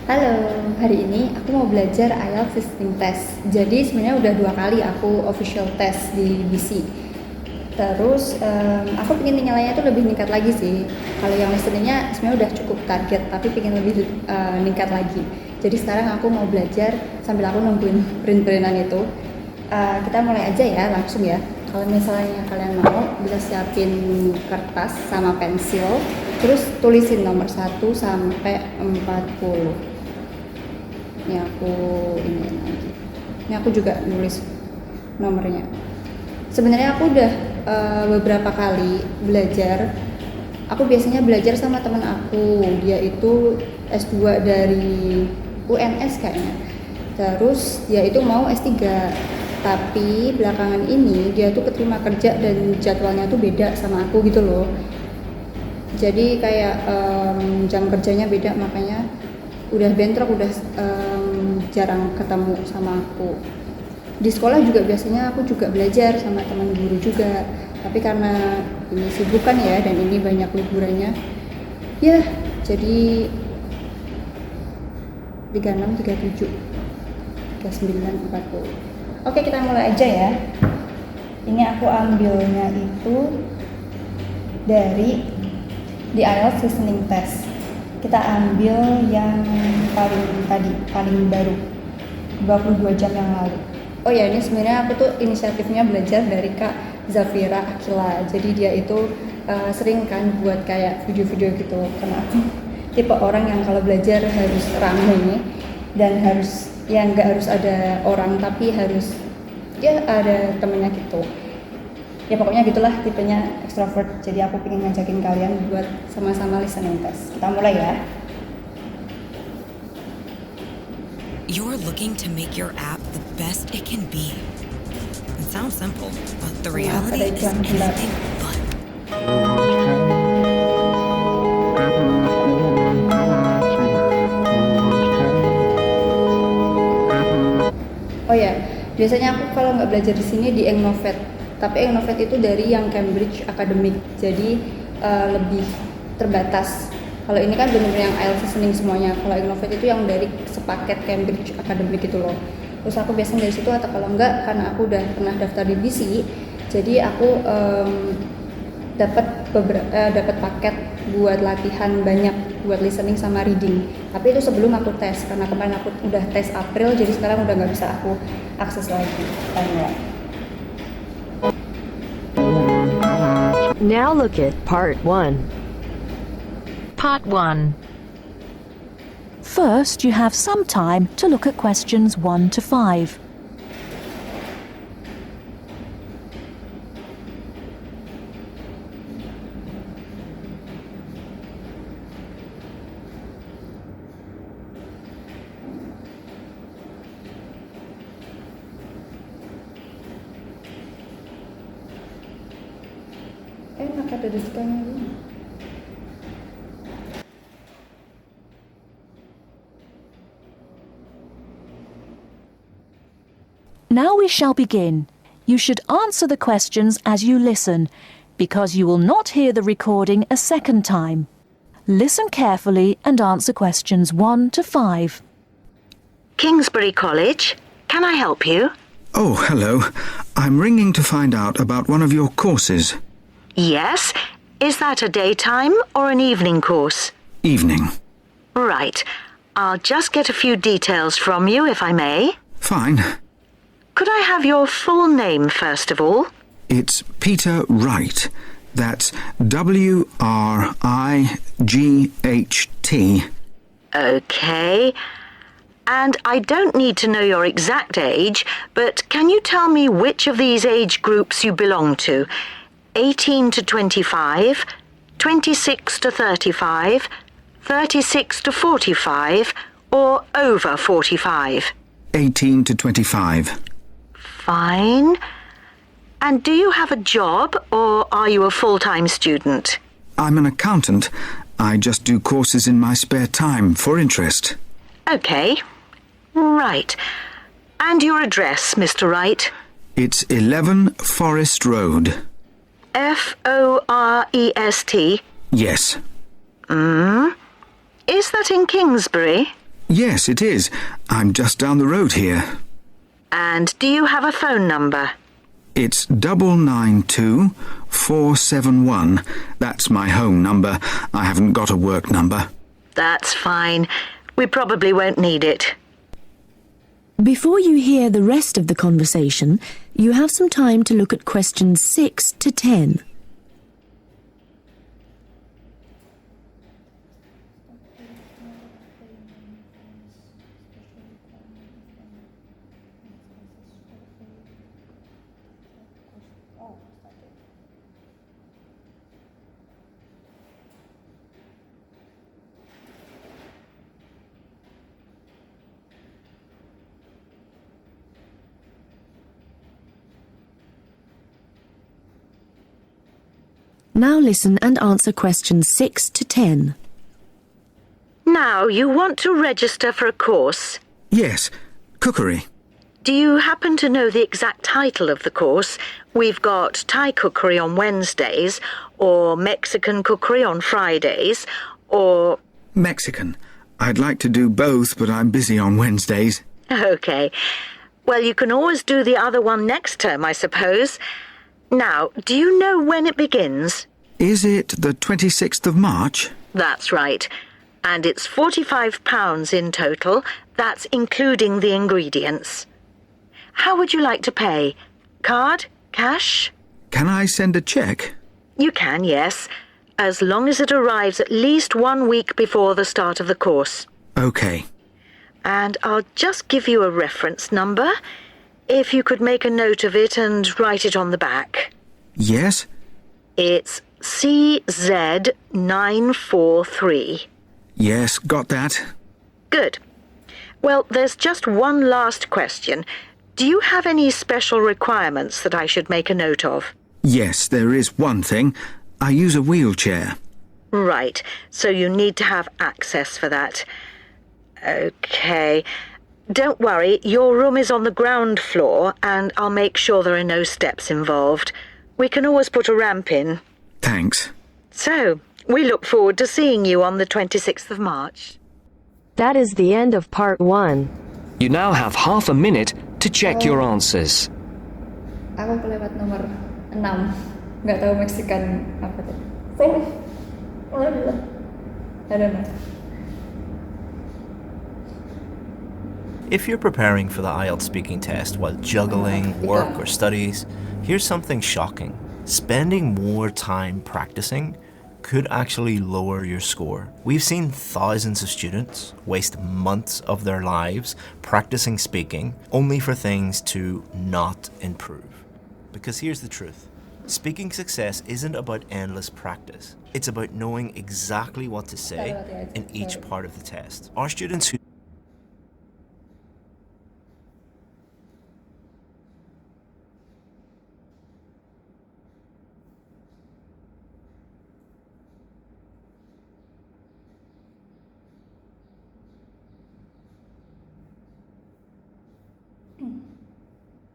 Halo, hari ini aku mau belajar IELTS listening test. Jadi sebenarnya udah 2 kali aku official test di BC. Terus aku pengen nilainya tuh lebih meningkat lagi sih. Kalau yang listeningnya sebenarnya udah cukup target, tapi pengen lebih meningkat lagi. Jadi sekarang aku mau belajar sambil aku nungguin print-printan itu. Kita mulai aja ya, langsung ya. Kalau misalnya kalian mau, bisa siapin kertas sama pensil, terus tulisin nomor 1 sampai 40. Ini aku juga nulis nomornya. Sebenarnya aku udah beberapa kali belajar. Aku biasanya belajar sama teman aku, dia itu S2 dari UNS kayaknya. Terus dia itu mau S3, tapi belakangan ini dia tuh keterima kerja dan jadwalnya tuh beda sama aku gitu loh. Jadi kayak jam kerjanya beda, makanya udah bentrok, udah jarang ketemu sama aku. Di sekolah juga biasanya aku juga belajar sama teman guru juga, tapi karena ini sibuk kan ya, dan ini banyak liburannya ya, jadi 36, 37, 39, 40. Oke, kita mulai aja ya. Ini aku ambilnya itu dari di IELTS listening test. Kita ambil yang paling baru, 22 jam yang lalu. Oh ya, ini sebenarnya aku tuh inisiatifnya belajar dari Kak Zafira Akila. Jadi dia itu sering kan buat kayak video-video gitu. Karena aku tipe orang yang kalau belajar harus rame dan harus nggak harus ada orang, tapi harus ya ada temennya gitu. Ya pokoknya gitulah, tipenya extrovert. Jadi aku pengen ngajakin kalian buat sama-sama listening test. Kita mulai ya. You're looking to make your app the best it can be. It sounds simple, but the reality is anything but. Oh ya, biasanya aku kalau nggak belajar di sini di Engnovet. Tapi Engnovet itu dari yang Cambridge Academic, jadi lebih terbatas. Kalau ini kan benar-benar yang IELTS listening semuanya. Kalau Engnovet itu yang dari sepaket Cambridge Academic gitu loh. Terus aku biasanya dari situ, atau kalau enggak karena aku udah pernah daftar di BC, jadi aku dapat paket buat latihan banyak buat listening sama reading. Tapi itu sebelum aku tes, karena kemarin aku udah tes April, jadi sekarang udah nggak bisa aku akses lagi timeline. Now look at Part 1. Part 1. First, you have some time to look at questions 1 to 5. Enak ada diskanya ini. Now we shall begin. You should answer the questions as you listen, because you will not hear the recording a second time. Listen carefully and answer questions 1 to 5. Kingsbury College, can I help you? Oh, hello. I'm ringing to find out about one of your courses. Yes. Is that a daytime or an evening course? Evening. Right. I'll just get a few details from you, if I may. Fine. Could I have your full name, first of all? It's Peter Wright. That's W-R-I-G-H-T. Okay. And I don't need to know your exact age, but can you tell me which of these age groups you belong to? 18 to 25, 26 to 35, 36 to 45, or over 45? 18 to 25. Fine. And do you have a job, or are you a full-time student? I'm an accountant. I just do courses in my spare time for interest. Okay. Right. And your address, Mr. Wright? It's 11 Forest Road. Forest? Yes. Is that in Kingsbury? Yes, it is. I'm just down the road here. And do you have a phone number? It's 992471. That's my home number. I haven't got a work number. That's fine. We probably won't need it. Before you hear the rest of the conversation, you have some time to look at questions 6 to 10. Now listen and answer questions 6 to 10. Now, you want to register for a course. Yes, cookery. Do you happen to know the exact title of the course? We've got Thai cookery on Wednesdays, or Mexican cookery on Fridays, or... Mexican. I'd like to do both, but I'm busy on Wednesdays. OK. Well, you can always do the other one next term, I suppose. Now, do you know when it begins? Is it the 26th of March? That's right. And it's £45 in total. That's including the ingredients. How would you like to pay? Card? Cash? Can I send a cheque? You can, yes. As long as it arrives at least 1 week before the start of the course. OK. And I'll just give you a reference number. If you could make a note of it and write it on the back. Yes? It's CZ943. Yes, got that. Good. Well, there's just one last question. Do you have any special requirements that I should make a note of? Yes, there is one thing. I use a wheelchair. Right, so you need to have access for that. OK. Don't worry, your room is on the ground floor and I'll make sure there are no steps involved. We can always put a ramp in. Thanks. So, we look forward to seeing you on the 26th of March. That is the end of part 1. You now have half a minute to check your answers. Aku kelewat nomor 6. Nggak tahu Mexican apa tadi. Sorry. I don't know. If you're preparing for the IELTS speaking test while juggling work or studies, here's something shocking. Spending more time practicing could actually lower your score. We've seen thousands of students waste months of their lives practicing speaking only for things to not improve. Because here's the truth. Speaking success isn't about endless practice. It's about knowing exactly what to say in each part of the test. Our students who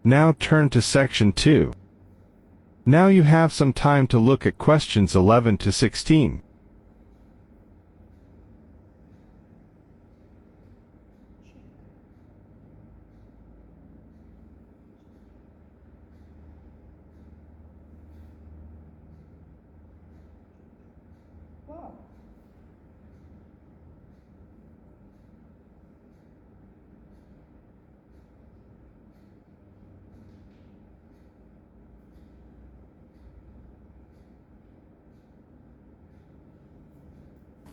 Now turn to section 2. Now you have some time to look at questions 11 to 16.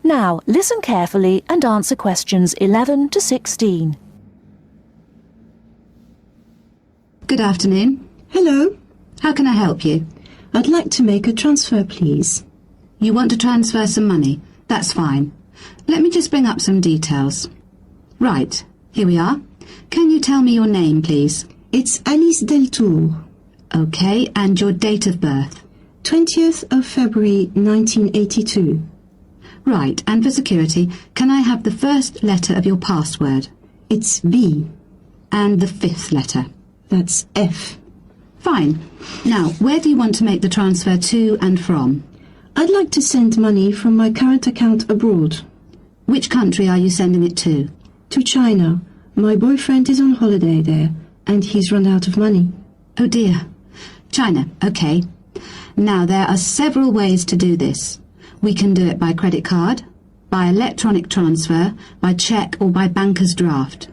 Now, listen carefully and answer questions 11 to 16. Good afternoon. Hello. How can I help you? I'd like to make a transfer, please. You want to transfer some money? That's fine. Let me just bring up some details. Right. Here we are. Can you tell me your name, please? It's Alice Del Tour. OK, and your date of birth? 20th of February 1982. Right, and for security, can I have the first letter of your password? It's B. And the 5th letter? That's F. Fine. Now, where do you want to make the transfer to and from? I'd like to send money from my current account abroad. Which country are you sending it to? To China. My boyfriend is on holiday there, and he's run out of money. Oh dear. China, okay. Now, there are several ways to do this. We can do it by credit card, by electronic transfer, by cheque, or by banker's draft.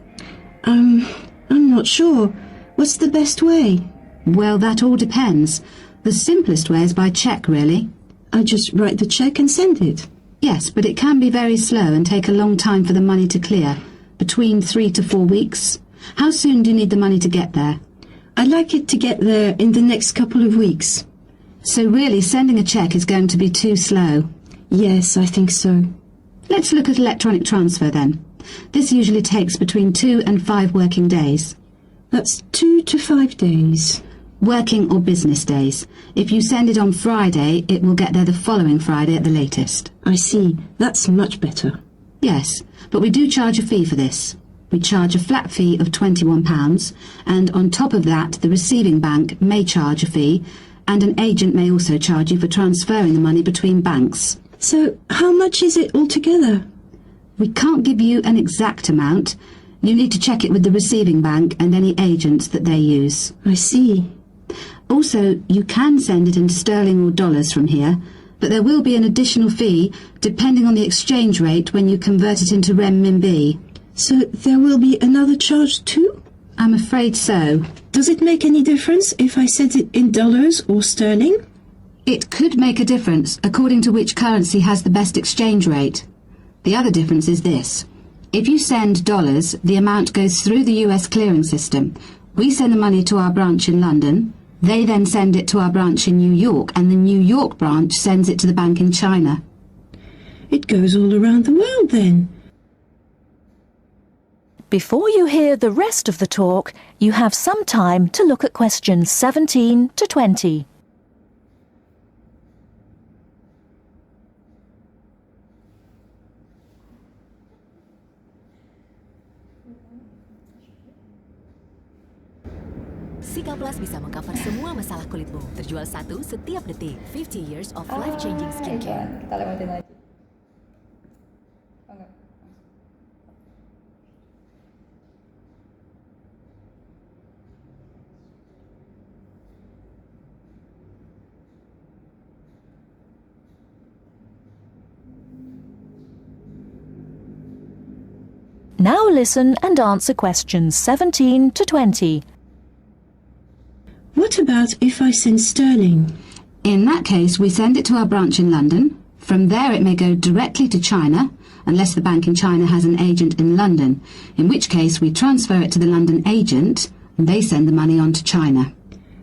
I'm not sure. What's the best way? Well, that all depends. The simplest way is by cheque, really. I just write the cheque and send it. Yes, but it can be very slow and take a long time for the money to clear. Between 3 to 4 weeks. How soon do you need the money to get there? I'd like it to get there in the next couple of weeks. So really, sending a cheque is going to be too slow? Yes, I think so. Let's look at electronic transfer then. This usually takes between 2 and 5 working days. That's 2 to 5 days. Working or business days. If you send it on Friday, it will get there the following Friday at the latest. I see. That's much better. Yes, but we do charge a fee for this. We charge a flat fee of £21, and on top of that, the receiving bank may charge a fee, and an agent may also charge you for transferring the money between banks. So, how much is it altogether? We can't give you an exact amount. You need to check it with the receiving bank and any agents that they use. I see. Also, you can send it in sterling or dollars from here, but there will be an additional fee depending on the exchange rate when you convert it into renminbi. So there will be another charge too? I'm afraid so. Does it make any difference if I send it in dollars or sterling? It could make a difference according to which currency has the best exchange rate. The other difference is this. If you send dollars, the amount goes through the US clearing system. We send the money to our branch in London. They then send it to our branch in New York, and the New York branch sends it to the bank in China. It goes all around the world then. Before you hear the rest of the talk, you have some time to look at questions 17 to 20. Sikaplas bisa mengcover semua masalah kulitmu. Terjual satu setiap detik. 50 years of life-changing skincare. Kita lewatin lagi. Oh, enggak. Now listen and answer questions 17 to 20. What about if I send sterling? In that case, we send it to our branch in London. From there it may go directly to China, unless the bank in China has an agent in London, in which case we transfer it to the London agent, and they send the money on to China.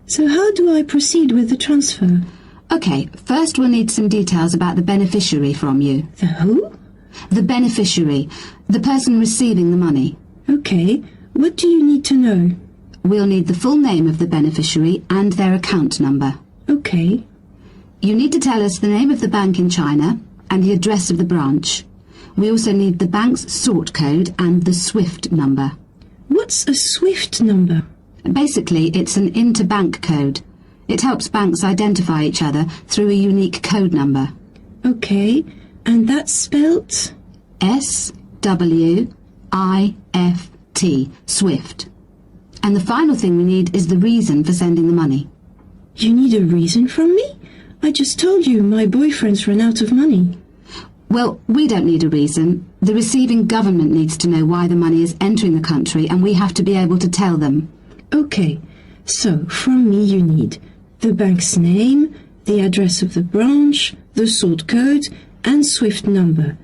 So how do I proceed with the transfer? Okay, first we'll need some details about the beneficiary from you. The who? The beneficiary, the person receiving the money. Okay, what do you need to know? We'll need the full name of the beneficiary and their account number. Okay. You need to tell us the name of the bank in China and the address of the branch. We also need the bank's sort code and the SWIFT number. What's a SWIFT number? Basically, it's an interbank code. It helps banks identify each other through a unique code number. Okay, and that's spelt? SWIFT, SWIFT. And the final thing we need is the reason for sending the money. You need a reason from me? I just told you my boyfriend's run out of money. Well, we don't need a reason. The receiving government needs to know why the money is entering the country, and we have to be able to tell them. Okay, so from me you need the bank's name, the address of the branch, the sort code and SWIFT number,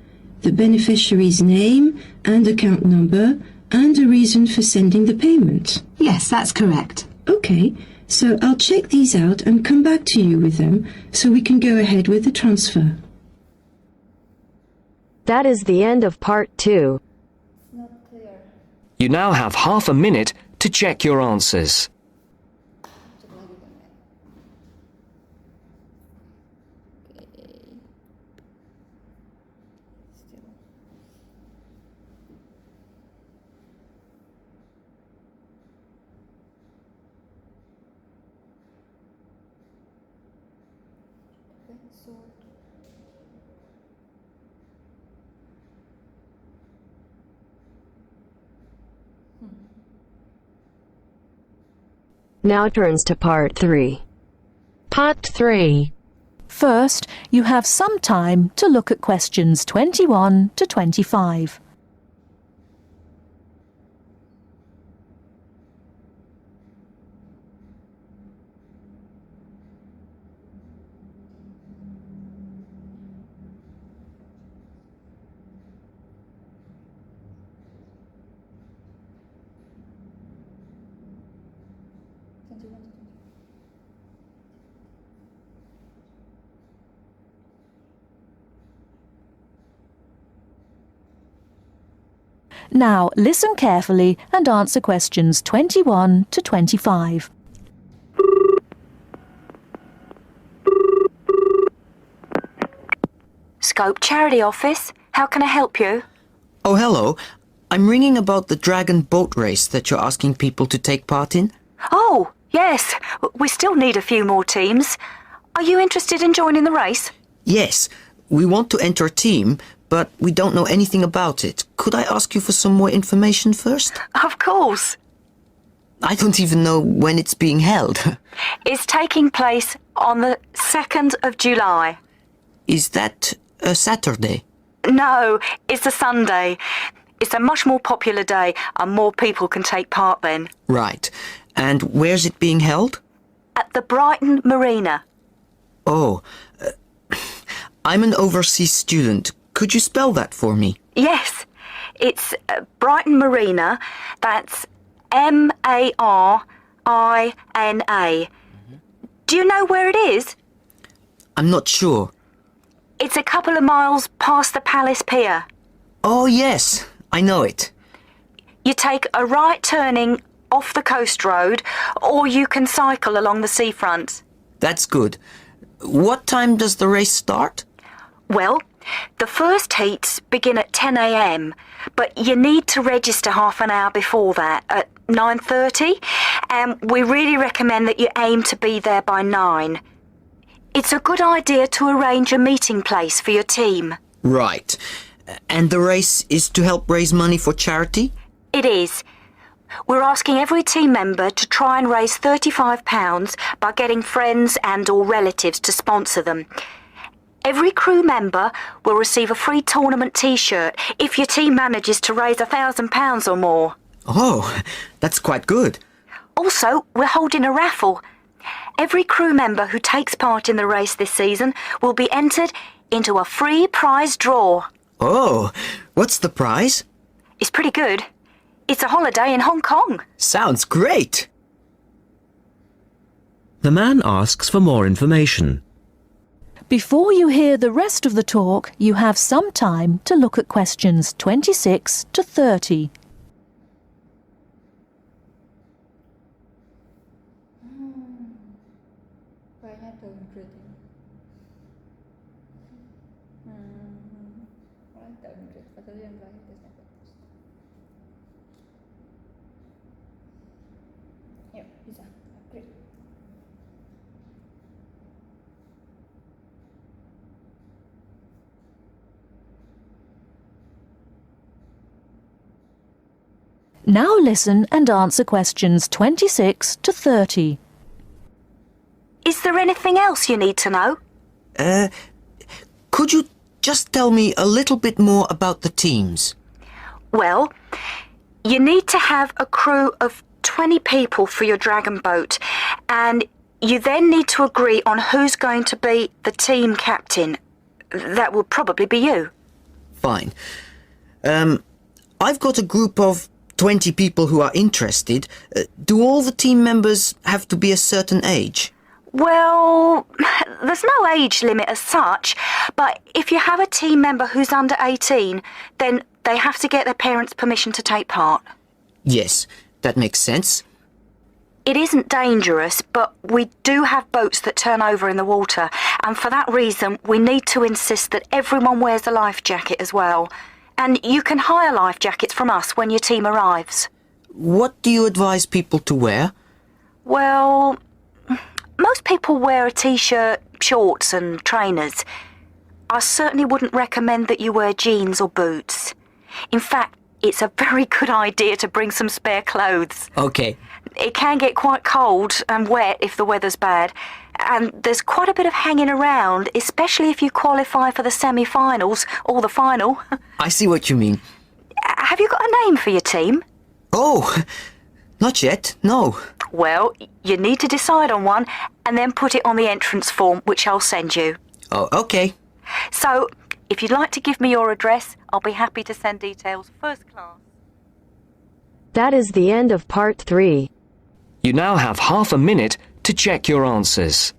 the beneficiary's name and account number, and a reason for sending the payment. Yes, that's correct. Okay, so I'll check these out and come back to you with them so we can go ahead with the transfer. That is the end of part 2. Not clear. You now have half a minute to check your answers. Cek lagi kan ya. Oke. Still. Okay, sort. Now turns to part 3. Part 3. First, you have some time to look at questions 21 to 25. Now listen carefully and answer questions 21 to 25. Scope Charity Office. How can I help you? Oh, hello. I'm ringing about the dragon boat race that you're asking people to take part in. Oh, yes. We still need a few more teams. Are you interested in joining the race? Yes, we want to enter a team, but we don't know anything about it. Could I ask you for some more information first? Of course. I don't even know when it's being held. It's taking place on the 2nd of July. Is that a Saturday? No, it's a Sunday. It's a much more popular day and more people can take part then. Right. And where's it being held? At the Brighton Marina. Oh, I'm an overseas student. Could you spell that for me? Yes, it's Brighton Marina. That's Marina. Do you know where it is? I'm not sure. It's a couple of miles past the Palace Pier. Oh, yes, I know it. You take a right turning off the coast road, or you can cycle along the seafront. That's good. What time does the race start? Well, the first heats begin at 10 a.m, but you need to register half an hour before that, at 9:30, and we really recommend that you aim to be there by 9. It's a good idea to arrange a meeting place for your team. Right. And the race is to help raise money for charity? It is. We're asking every team member to try and raise £35 by getting friends and or relatives to sponsor them. Every crew member will receive a free tournament T-shirt if your team manages to raise £1,000 or more. Oh, that's quite good. Also, we're holding a raffle. Every crew member who takes part in the race this season will be entered into a free prize draw. Oh, what's the prize? It's pretty good. It's a holiday in Hong Kong. Sounds great. The man asks for more information. Before you hear the rest of the talk, you have some time to look at questions 26 to 30. Now listen and answer questions 26 to 30. Is there anything else you need to know? Could you just tell me a little bit more about the teams? Well, you need to have a crew of 20 people for your dragon boat, and you then need to agree on who's going to be the team captain. That will probably be you. Fine. I've got a group of 20 people who are interested. Do all the team members have to be a certain age? Well, there's no age limit as such, but if you have a team member who's under 18, then they have to get their parents' permission to take part. Yes, that makes sense. It isn't dangerous, but we do have boats that turn over in the water, and for that reason we need to insist that everyone wears a life jacket as well. And you can hire life jackets from us when your team arrives. What do you advise people to wear? Well, most people wear a t-shirt, shorts and trainers. I certainly wouldn't recommend that you wear jeans or boots. In fact, it's a very good idea to bring some spare clothes. Okay. It can get quite cold and wet if the weather's bad, and there's quite a bit of hanging around, especially if you qualify for the semi-finals or the final. I see what you mean. Have you got a name for your team? Oh, not yet, no. Well, you need to decide on one and then put it on the entrance form, which I'll send you. Oh, okay. So, if you'd like to give me your address, I'll be happy to send details first class. That is the end of part 3. You now have half a minute to check your answers.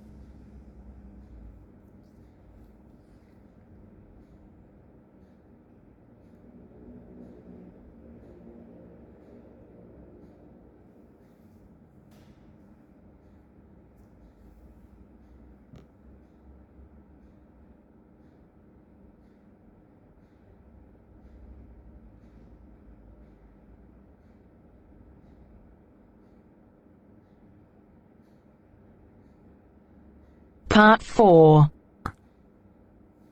Part 4.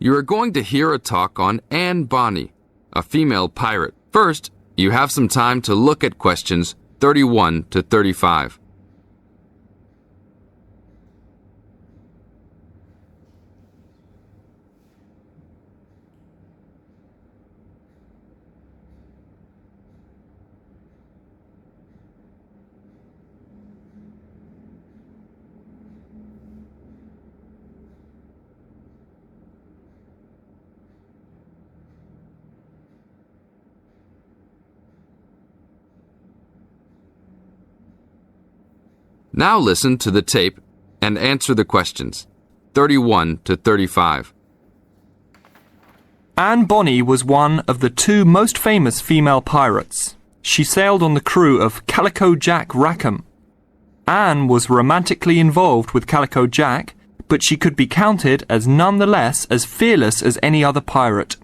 You are going to hear a talk on Anne Bonny, a female pirate. First, you have some time to look at questions 31 to 35. Now listen to the tape and answer the questions 31 to 35. Anne Bonny was one of the 2 most famous female pirates. She sailed on the crew of Calico Jack Rackham. Anne was romantically involved with Calico Jack, but she could be counted as nonetheless as fearless as any other pirate.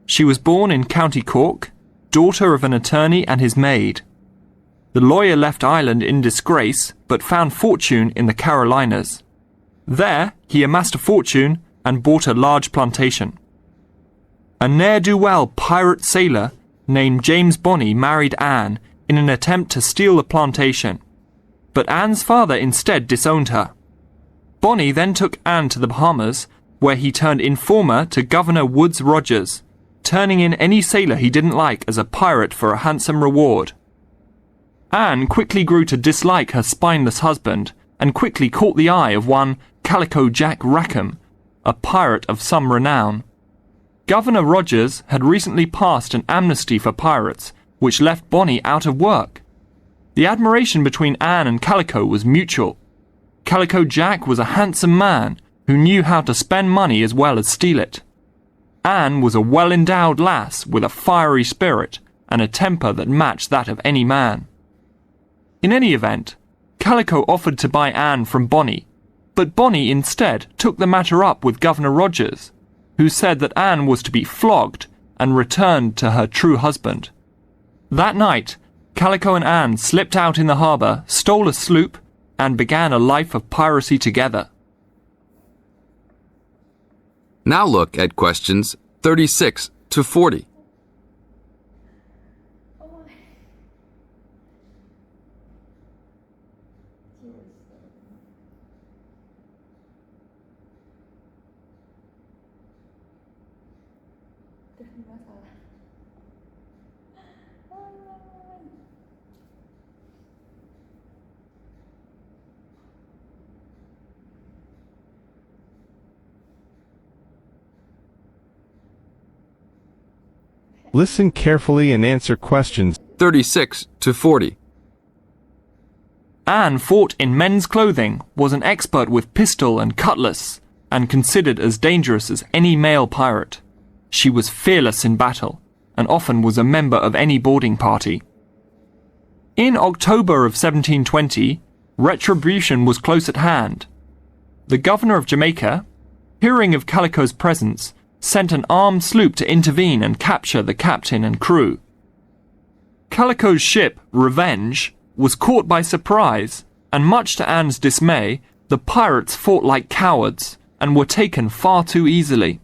She was born in County Cork, daughter of an attorney and his maid. The lawyer left Ireland in disgrace, but found fortune in the Carolinas. There, he amassed a fortune and bought a large plantation. A ne'er-do-well pirate sailor named James Bonny married Anne in an attempt to steal the plantation, but Anne's father instead disowned her. Bonny then took Anne to the Bahamas, where he turned informer to Governor Woodes Rogers, turning in any sailor he didn't like as a pirate for a handsome reward. Anne quickly grew to dislike her spineless husband and quickly caught the eye of one Calico Jack Rackham, a pirate of some renown. Governor Rogers had recently passed an amnesty for pirates, which left Bonny out of work. The admiration between Anne and Calico was mutual. Calico Jack was a handsome man who knew how to spend money as well as steal it. Anne was a well-endowed lass with a fiery spirit and a temper that matched that of any man. In any event, Calico offered to buy Anne from Bonny, but Bonny instead took the matter up with Governor Rogers, who said that Anne was to be flogged and returned to her true husband. That night, Calico and Anne slipped out in the harbour, stole a sloop, and began a life of piracy together. Now look at questions 36 to 40. Listen carefully and answer questions 36 to 40. Anne fought in men's clothing, was an expert with pistol and cutlass, and considered as dangerous as any male pirate. She was fearless in battle, and often was a member of any boarding party. In October of 1720, retribution was close at hand. The governor of Jamaica, hearing of Calico's presence, sent an armed sloop to intervene and capture the captain and crew. Calico's ship, Revenge, was caught by surprise, and much to Anne's dismay, the pirates fought like cowards and were taken far too easily.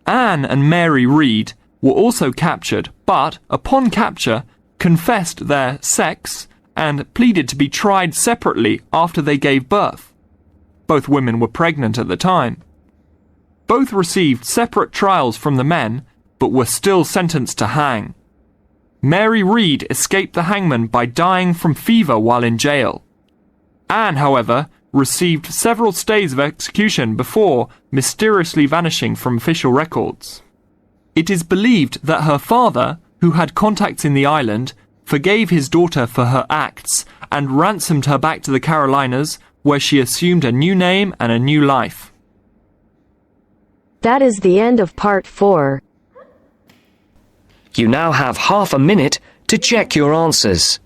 Anne and Mary Read were also captured, but upon capture, confessed their sex and pleaded to be tried separately after they gave birth. Both women were pregnant at the time. Both received separate trials from the men, but were still sentenced to hang. Mary Read escaped the hangman by dying from fever while in jail. Anne, however, received several stays of execution before mysteriously vanishing from official records. It is believed that her father, who had contacts in the island, forgave his daughter for her acts and ransomed her back to the Carolinas, where she assumed a new name and a new life. That is the end of part 4. You now have half a minute to check your answers.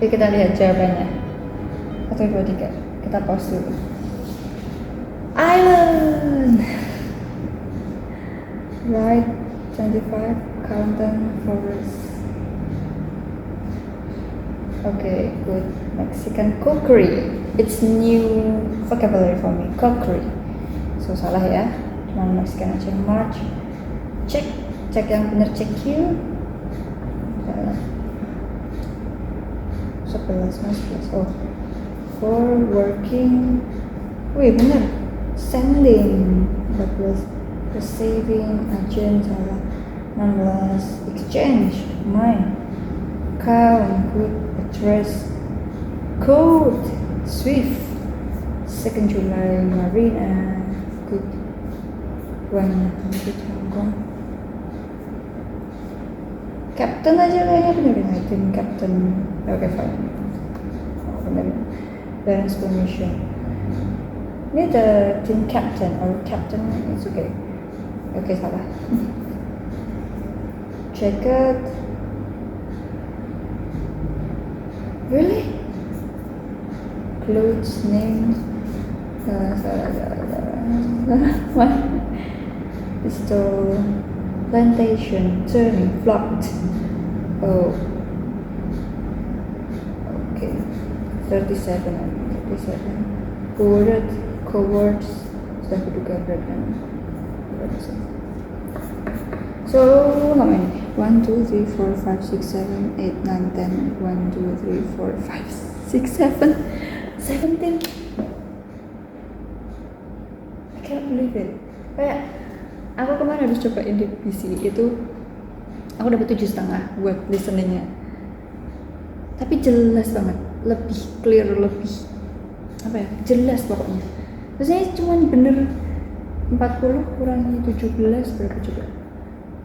Oke, kita lihat jawabannya. 1, 2, 3. Kita pause dulu. Island. Right, 25. Mountain, forest. Okay, good. Mexican cookery. It's new vocabulary for me. Cookery. So salah ya. Cuma Mexican aja. March. Cek yang benar, check you. 11. Oh, for working. Wih, bener. Sending. 14. Receiving, agent, salah. 16. Exchange. Mine. Count. Good. Address. Code. Swift. 2 July. Marina. Good. One. Good. Hong Kong. Captain aja kayaknya bener ya, tim captain. Oke, fine. Oh, bener. Dan explanation. Ini the team captain or captain, it's okay. Oke, salah. Jacket. Really? Clothes, name. What? Pistol. Plantation, turning, flocked. Oh. Okay. 37. Cowards. Sudah kuduga pregnant. So, how many? 1, 2, 3, 4, 5, 6, 7, 8, 9, 10. 1, 2, 3, 4, 5, 6, 7. 17. I can't believe it. Kayak aku kemarin habis cobain di PC itu, aku dapat 7,5 buat listeningnya. Tapi jelas banget, lebih clear, lebih apa ya, jelas pokoknya. Terusnya cuma bener 40 kurangi 17 berapa coba?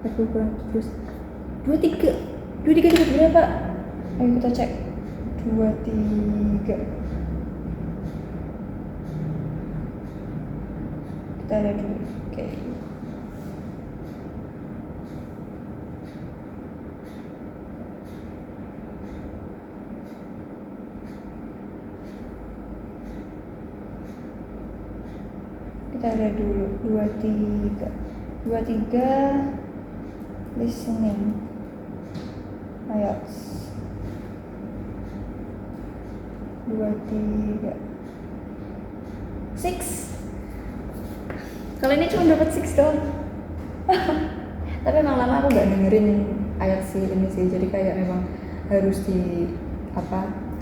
40 kurang 17 23 dapat berapa? Ayo kita cek. 23. Kita lihat dulu. Oke. Kita lihat dulu. 23 listening IELTS 23 6. Kali ini cuma dapat 6 doang. Tapi emang lama aku gak dengerin IELTS ini sih, jadi kayak memang harus di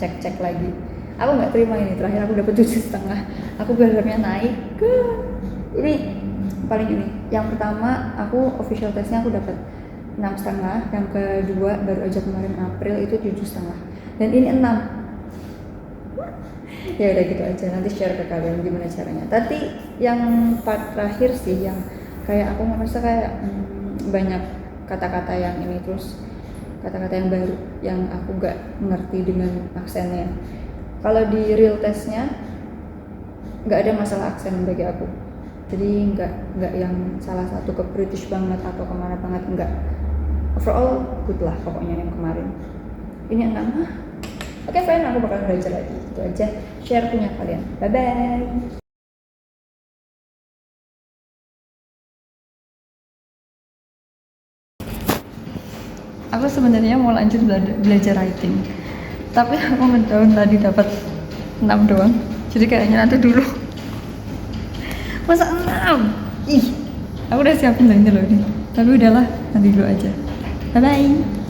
cek lagi. Aku nggak terima ini, terakhir aku dapat 7,5. Aku berharapnya naik ke ini paling ini. Yang pertama aku official testnya aku dapat 6,5. Yang kedua baru aja kemarin April itu 7,5. Dan ini 6. Ya udah gitu aja, nanti share ke kalian gimana caranya. Tadi yang part terakhir sih yang kayak aku merasa kayak banyak kata-kata yang ini, terus kata-kata yang baru yang aku nggak ngerti dengan aksennya. Kalau di real testnya nggak ada masalah aksen bagi aku, jadi nggak yang salah satu ke British banget atau kemana banget, nggak. Overall good lah pokoknya yang kemarin. Ini 6. Oke, fine, aku bakal belajar lagi. Itu aja share punya kalian. Bye bye. aku sebenarnya mau lanjut belajar writing, tapi aku ngedown tadi dapat 6 doang, jadi kayaknya nanti dulu. Masa 6? Ih, aku udah siapin loh ini, tapi udahlah, nanti dulu aja. Bye bye.